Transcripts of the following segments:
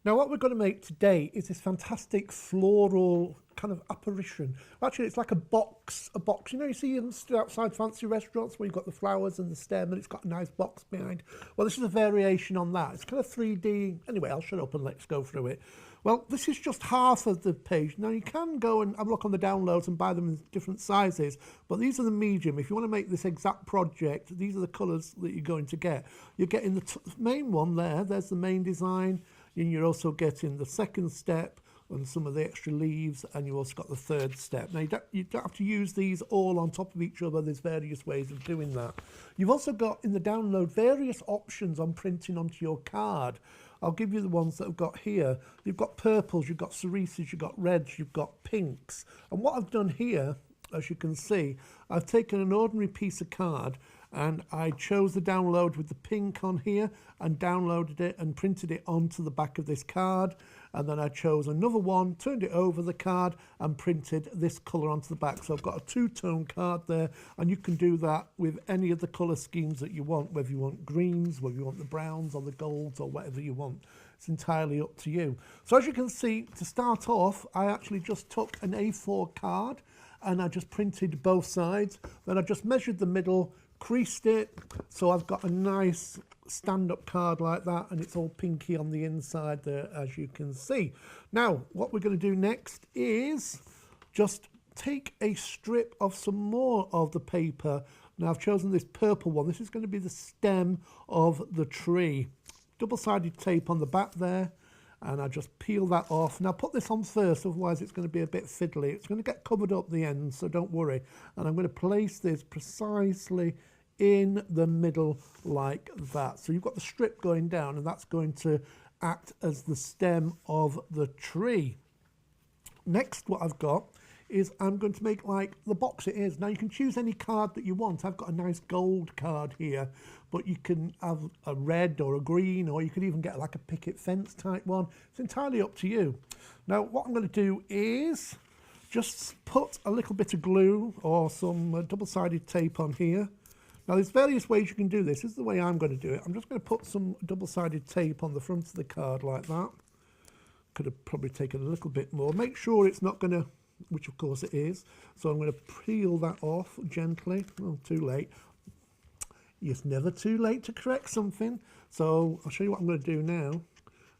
Now what we're going to make today is this fantastic floral kind of apparition. Actually, it's like a box. You know, you see them outside fancy restaurants where you've got the flowers and the stem and it's got a nice box behind. Well, this is a variation on that. It's kind of 3D. Anyway, I'll shut up and let's go through it. Well, this is just half of the page. Now, you can go and have a look on the downloads and buy them in different sizes, but these are the medium. If you want to make this exact project, these are the colours that you're going to get. You're getting the main one there. There's the main design. And you're also getting the second step and some of the extra leaves, and you've also got the third step. Now, you don't have to use these all on top of each other. There's various ways of doing that. You've also got in the download various options on printing onto your card. I'll give you the ones that I've got here. You've got purples, you've got cerises, you've got reds, you've got pinks. And what I've done here, as you can see, I've taken an ordinary piece of card and I chose the download with the pink on here and downloaded it and printed it onto the back of this card. And then I chose another one, turned it over the card and printed this colour onto the back. So I've got a two-tone card there, and you can do that with any of the colour schemes that you want, whether you want greens, whether you want the browns or the golds or whatever you want. It's entirely up to you. So as you can see, to start off, I actually just took an A4 card and I just printed both sides. Then I just measured the middle, creased it, so I've got a nice stand-up card like that, and it's all pinky on the inside there, as you can see. Now, what we're going to do next is just take a strip of some more of the paper. Now, I've chosen this purple one. This is going to be the stem of the tree. Double-sided tape on the back there, and I just peel that off. Now, put this on first, otherwise it's going to be a bit fiddly. It's going to get covered up the end, so don't worry. And I'm going to place this precisely in the middle like that. So you've got the strip going down, and that's going to act as the stem of the tree. Next, what I've got is I'm going to make like the box it is. Now, you can choose any card that you want. I've got a nice gold card here, but you can have a red or a green, or you could even get like a picket fence type one. It's entirely up to you. Now, what I'm going to do is just put a little bit of glue or some double-sided tape on here. Now, there's various ways you can do this. This is the way I'm going to do it. I'm just going to put some double-sided tape on the front of the card like that. Could have probably taken a little bit more. Make sure it's not going to, which of course it is. So I'm going to peel that off gently. Oh, too late. It's never too late to correct something. So I'll show you what I'm going to do now.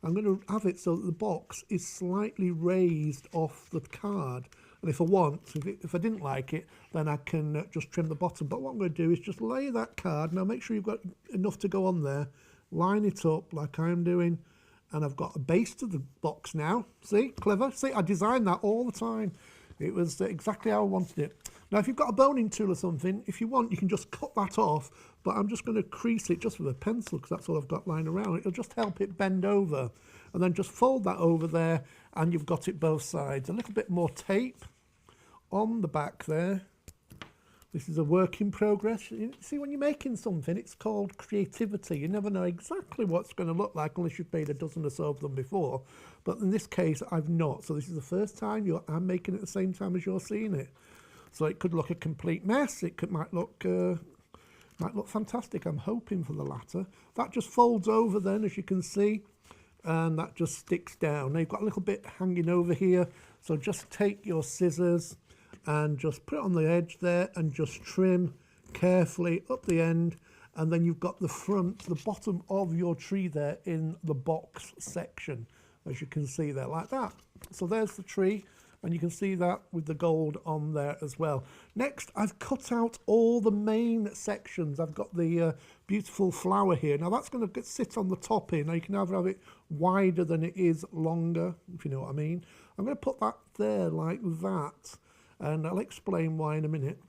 I'm going to have it so that the box is slightly raised off the card. And if I want, if I didn't like it, then I can just trim the bottom. But what I'm going to do is just lay that card. Now, make sure you've got enough to go on there. Line it up like I'm doing. And I've got a base to the box now. See? Clever. See? I designed that all the time. It was exactly how I wanted it. Now, if you've got a boning tool or something, if you want, you can just cut that off. But I'm just going to crease it just with a pencil because that's all I've got lying around. It'll just help it bend over. And then just fold that over there, and you've got it both sides. A little bit more tape on the back there. This is a work in progress. You see, when you're making something, it's called creativity. You never know exactly what it's going to look like unless you've made a dozen or so of them before. But in this case, I've not. So this is the first time I'm making it at the same time as you're seeing it. So it could look a complete mess. Might look fantastic. I'm hoping for the latter. That just folds over then, as you can see, and that just sticks down. Now, you've got a little bit hanging over here. So just take your scissors and just put it on the edge there and just trim carefully up the end, and then you've got the bottom of your tree there in the box section, as you can see there, like that. So there's the tree, and you can see that with the gold on there as well. Next, I've cut out all the main sections. I've got the beautiful flower here. Now, that's going to sit on the top here. Now, you can either have it wider than it is longer, if you know what I mean. I'm going to put that there like that, and I'll explain why in a minute.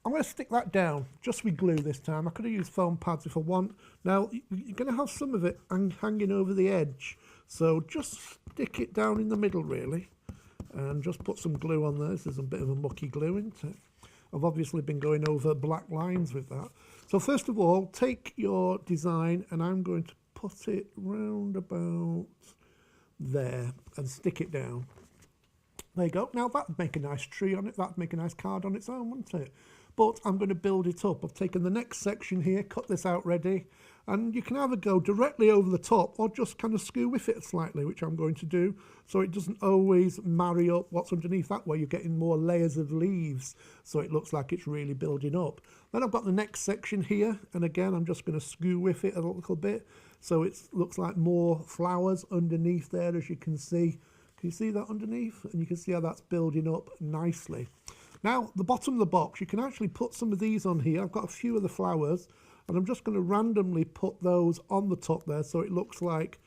I'm going to stick that down just with glue this time. I could have used foam pads if I want. Now, you're going to have some of it hanging over the edge, so just stick it down in the middle, really, and just put some glue on there. This is a bit of a mucky glue, isn't it? I've obviously been going over black lines with that. So first of all, take your design, and I'm going to put it round about there and stick it down. There you go. Now, that'd make a nice tree on it. That'd make a nice card on its own, wouldn't it? But I'm going to build it up. I've taken the next section here, cut this out ready, And you can either go directly over the top or just kind of skew with it slightly, which I'm going to do, so it doesn't always marry up what's underneath. That way you're getting more layers of leaves, so it looks like it's really building up. Then I've got the next section here, and again I'm just going to skew with it a little bit, so it looks like more flowers underneath there, as you can see. Can you see that underneath? And you can see how that's building up nicely. Now, the bottom of the box, you can actually put some of these on here. I've got a few of the flowers, and I'm just going to randomly put those on the top there, so it looks like,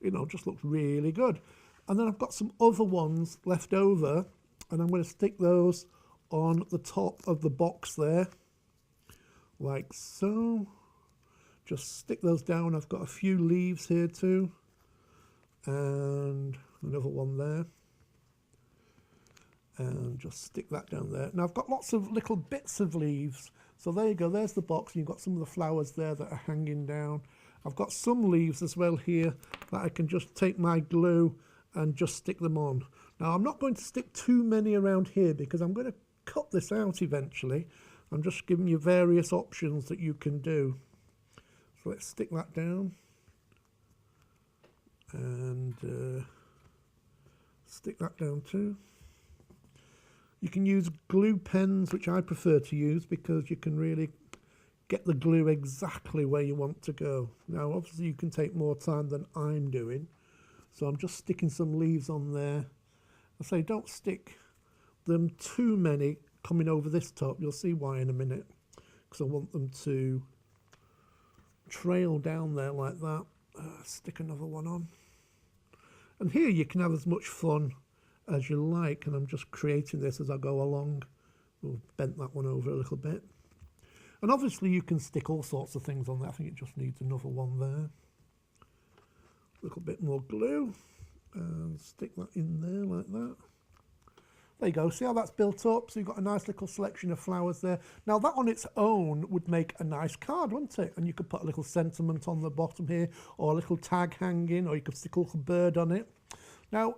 you know, just looks really good. And then I've got some other ones left over, and I'm going to stick those on the top of the box there, like so. Just stick those down. I've got a few leaves here too, and another one there. And just stick that down there. Now I've got lots of little bits of leaves. So there you go, there's the box, and you've got some of the flowers there that are hanging down. I've got some leaves as well here that I can just take my glue and just stick them on. Now I'm not going to stick too many around here because I'm going to cut this out eventually. I'm just giving you various options that you can do. So let's stick that down. And stick that down too. You can use glue pens, which I prefer to use because you can really get the glue exactly where you want to go. Now, obviously, you can take more time than I'm doing. So I'm just sticking some leaves on there. I say don't stick them too many coming over this top. You'll see why in a minute, because I want them to trail down there like that. Stick another one on. And here you can have as much fun as you like, and I'm just creating this as I go along. We'll bend that one over a little bit. And obviously you can stick all sorts of things on there. I think it just needs another one there. A little bit more glue, and stick that in there like that. There you go, see how that's built up? So you've got a nice little selection of flowers there. Now that on its own would make a nice card, wouldn't it? And you could put a little sentiment on the bottom here, or a little tag hanging, or you could stick a little bird on it. Now,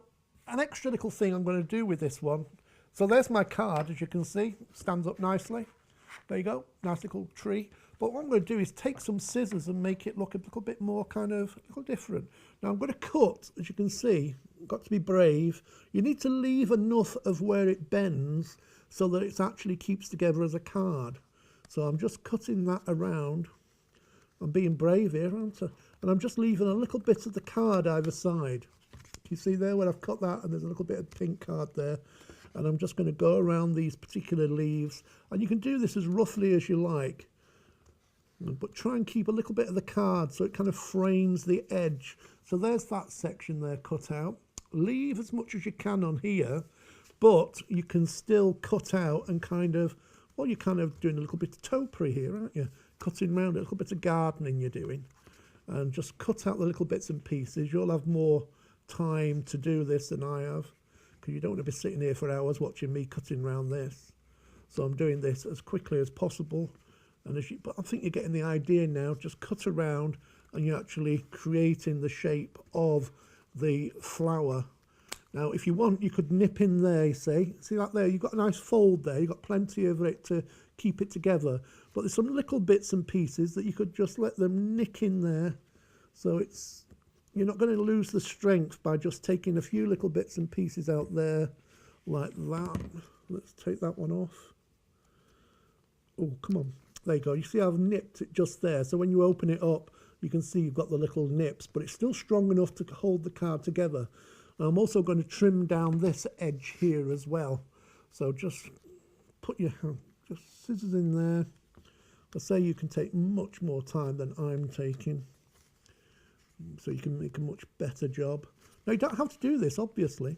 an extra little thing I'm going to do with this one. So there's my card, as you can see, stands up nicely. There you go, nice little tree. But what I'm going to do is take some scissors and make it look a little bit more kind of, a little different. Now I'm going to cut, as you can see, got to be brave. You need to leave enough of where it bends so that it actually keeps together as a card. So I'm just cutting that around. I'm being brave here, aren't I? And I'm just leaving a little bit of the card either side. You see there where I've cut that, and there's a little bit of pink card there, and I'm just going to go around these particular leaves, and you can do this as roughly as you like, but try and keep a little bit of the card so it kind of frames the edge. So there's that section there cut out. Leave as much as you can on here, but you can still cut out and kind of, well, you're kind of doing a little bit of topiary here, aren't you? Cutting around a little bit of gardening you're doing, and just cut out the little bits and pieces. You'll have more time to do this than I have, because you don't want to be sitting here for hours watching me cutting around this. So I'm doing this as quickly as possible, and but I think you're getting the idea now. Just cut around and you're actually creating the shape of the flower. Now if you want, you could nip in there, see that there, you've got a nice fold there, you've got plenty of it to keep it together, but there's some little bits and pieces that you could just let them nick in there, so you're not going to lose the strength by just taking a few little bits and pieces out there like that. Let's take that one off. Oh, come on. There you go. You see I've nipped it just there. So when you open it up, you can see you've got the little nips, but it's still strong enough to hold the card together. And I'm also going to trim down this edge here as well. So just put your just scissors in there. I say you can take much more time than I'm taking, so you can make a much better job. Now you don't have to do this, obviously.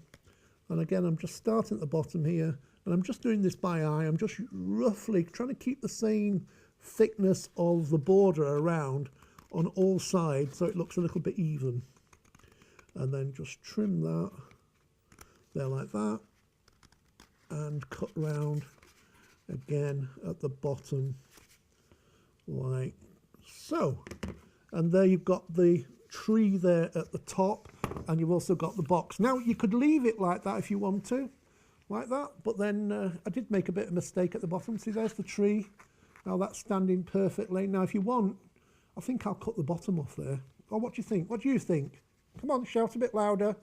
And again, I'm just starting at the bottom here, and I'm just doing this by eye. I'm just roughly trying to keep the same thickness of the border around on all sides, so it looks a little bit even. And then just trim that there like that, and cut round again at the bottom like so. And there you've got the tree there at the top, and you've also got the box. Now you could leave it like that if you want to, like that, but then I did make a bit of a mistake at the bottom. See, there's the tree. Now that's standing perfectly. Now if you want, I think I'll cut the bottom off there. Oh, what do you think? What do you think? Come on, shout a bit louder.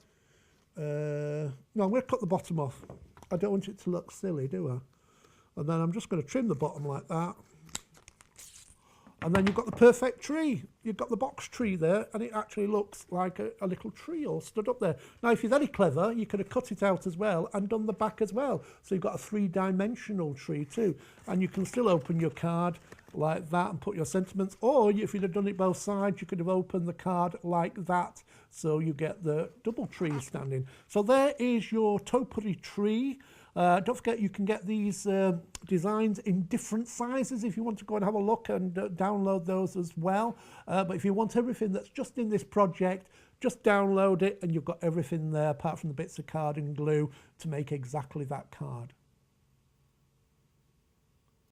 No, I'm going to cut the bottom off. I don't want it to look silly, do I? And then I'm just going to trim the bottom like that. And then you've got the perfect tree. You've got the box tree there, and it actually looks like a little tree all stood up there. Now, if you're very clever, you could have cut it out as well and done the back as well. So you've got a three-dimensional tree too. And you can still open your card like that and put your sentiments. Or if you'd have done it both sides, you could have opened the card like that. So you get the double tree standing. So there is your topiary tree. Don't forget, you can get these designs in different sizes if you want to go and have a look and download those as well. But if you want everything that's just in this project, just download it and you've got everything there apart from the bits of card and glue to make exactly that card.